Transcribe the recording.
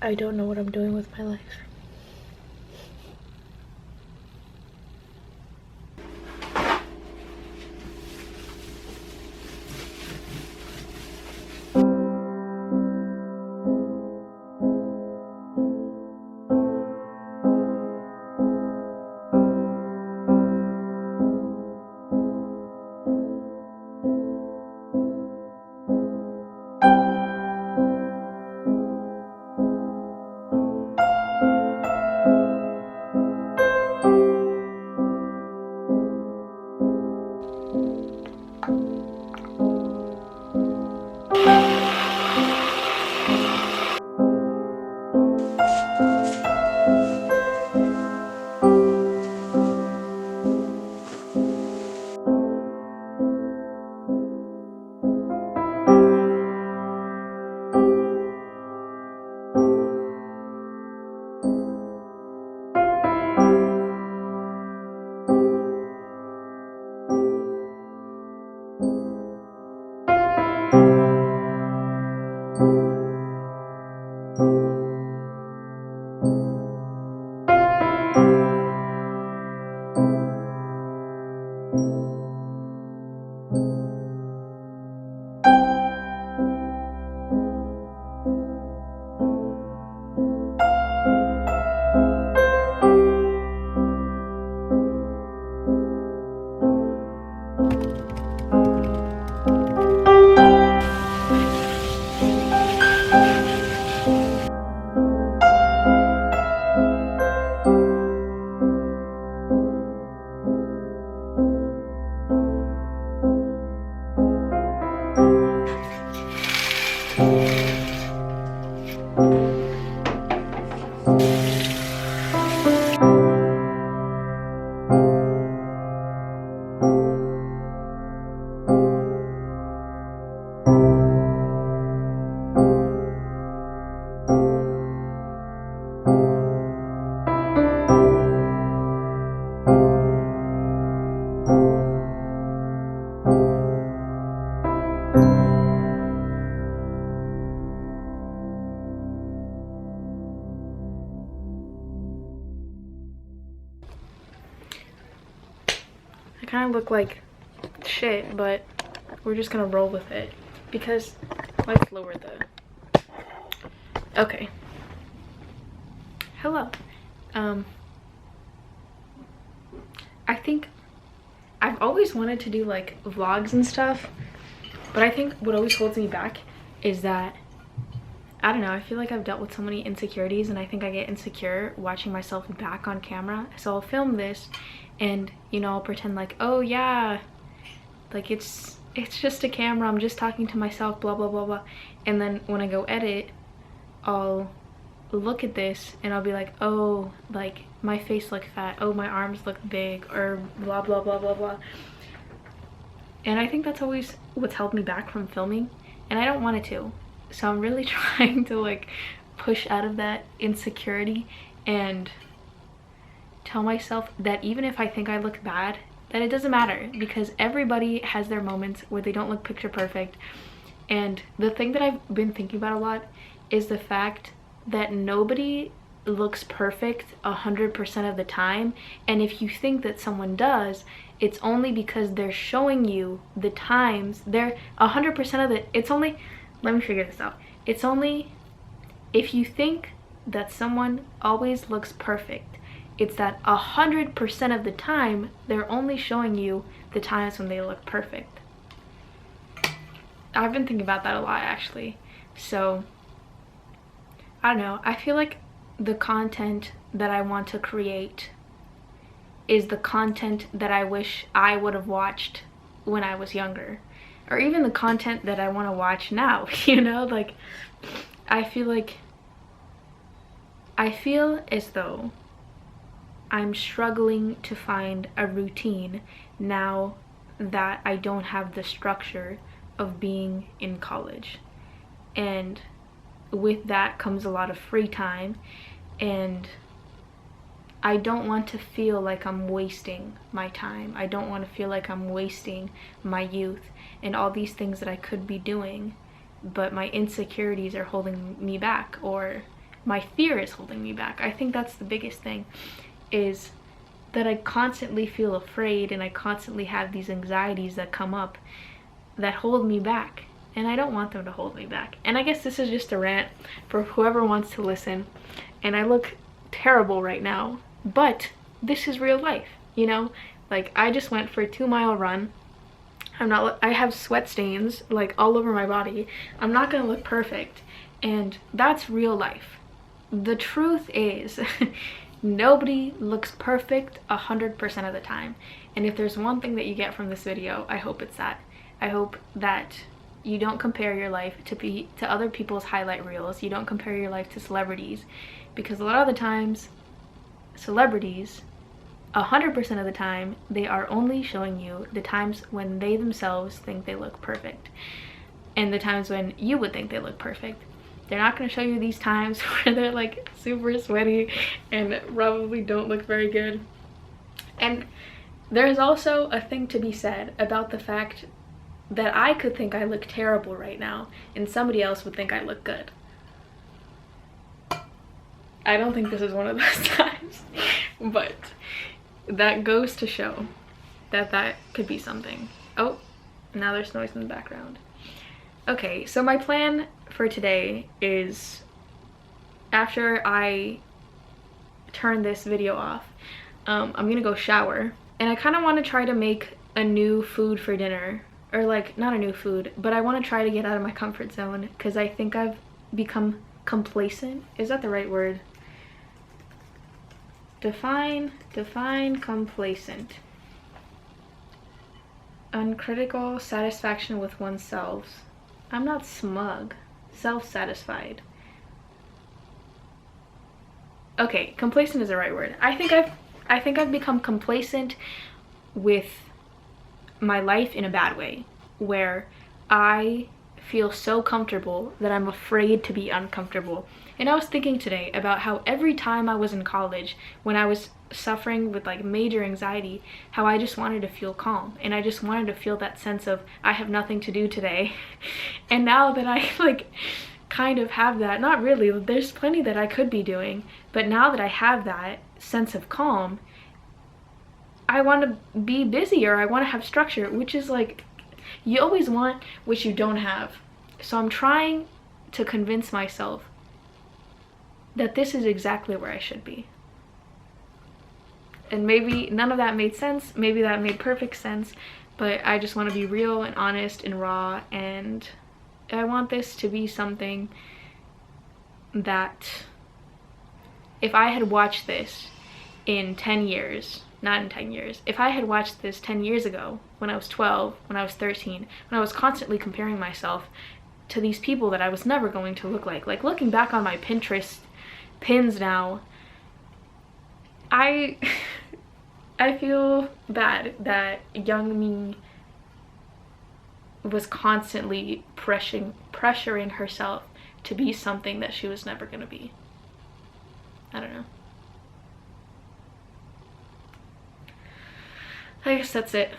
I don't know what I'm doing with my life. I kind of look like shit, but we're just gonna roll with it because let's lower the... Okay. Hello. I think I've always wanted to do like vlogs and stuff, but I think what always holds me back is that I don't know, I feel like I've dealt with so many insecurities, and I think I get insecure watching myself back on camera. So I'll film this and, you know, I'll pretend like, oh yeah, like it's just a camera, I'm just talking to myself, blah blah blah blah. And then when I go edit, I'll look at this and I'll be like, oh, like my face looks fat, oh my arms look big, or blah blah blah blah blah. And I think that's always what's held me back from filming, and I don't want it to. So I'm really trying to like push out of that insecurity and tell myself that even if I think I look bad, that it doesn't matter, because everybody has their moments where they don't look picture perfect. And the thing that I've been thinking about a lot is the fact that nobody looks perfect 100% of the time, and if you think that someone does, it's only because they're showing you the times they're 100% of the... It's only... Let me figure this out. It's only if you think that someone always looks perfect, it's that 100% of the time they're only showing you the times when they look perfect. I've been thinking about that a lot actually. So I don't know, I feel like the content that I want to create is the content that I wish I would have watched when I was younger, or even the content that I want to watch now, you know? Like, I feel as though I'm struggling to find a routine now that I don't have the structure of being in college. And with that comes a lot of free time, and I don't want to feel like I'm wasting my time. I don't want to feel like I'm wasting my youth and all these things that I could be doing, but my insecurities are holding me back, or my fear is holding me back. I think that's the biggest thing, is that I constantly feel afraid and I constantly have these anxieties that come up that hold me back, and I don't want them to hold me back. And I guess this is just a rant for whoever wants to listen, and I look terrible right now, but this is real life, you know? Like, I just went for a 2-mile run. I have sweat stains like all over my body. I'm not gonna look perfect, and that's real life. The truth is nobody looks perfect 100% of the time. And if there's one thing that you get from this video, I hope it's that. I hope that you don't compare your life to other people's highlight reels. You don't compare your life to celebrities, because a lot of the times celebrities, 100% of the time, they are only showing you the times when they themselves think they look perfect, and the times when you would think they look perfect. They're not going to show you these times where they're like super sweaty and probably don't look very good. And there's also a thing to be said about the fact that I could think I look terrible right now and somebody else would think I look good. I don't think this is one of those times, but that goes to show that that could be something. Oh, now there's noise in the background. Okay, so my plan for today is, after I turn this video off, I'm gonna go shower, and I kind of want to try to make a new food for dinner, or like, not a new food, but I want to try to get out of my comfort zone, because I think I've become complacent. Is that the right word? Define complacent. Uncritical satisfaction with oneself. I'm not smug. Self-satisfied. Okay, complacent is the right word. I think I've become complacent with my life in a bad way, where I feel so comfortable that I'm afraid to be uncomfortable. And I was thinking today about how every time I was in college, when I was suffering with like major anxiety, how I just wanted to feel calm, and I just wanted to feel that sense of I have nothing to do today. And now that I like kind of have that, not really, there's plenty that I could be doing, but now that I have that sense of calm, I want to be busy, or I want to have structure, which is like, you always want what you don't have. So I'm trying to convince myself that this is exactly where I should be. And maybe none of that made sense, maybe that made perfect sense, but I just want to be real and honest and raw, and I want this to be something that if I had watched this in 10 years, not in 10 years, if I had watched this 10 years ago, when I was 12, when I was 13, when I was constantly comparing myself to these people that I was never going to look like looking back on my Pinterest pins now, I feel bad that young me was constantly pressuring herself to be something that she was never gonna be. I don't know. I guess that's it.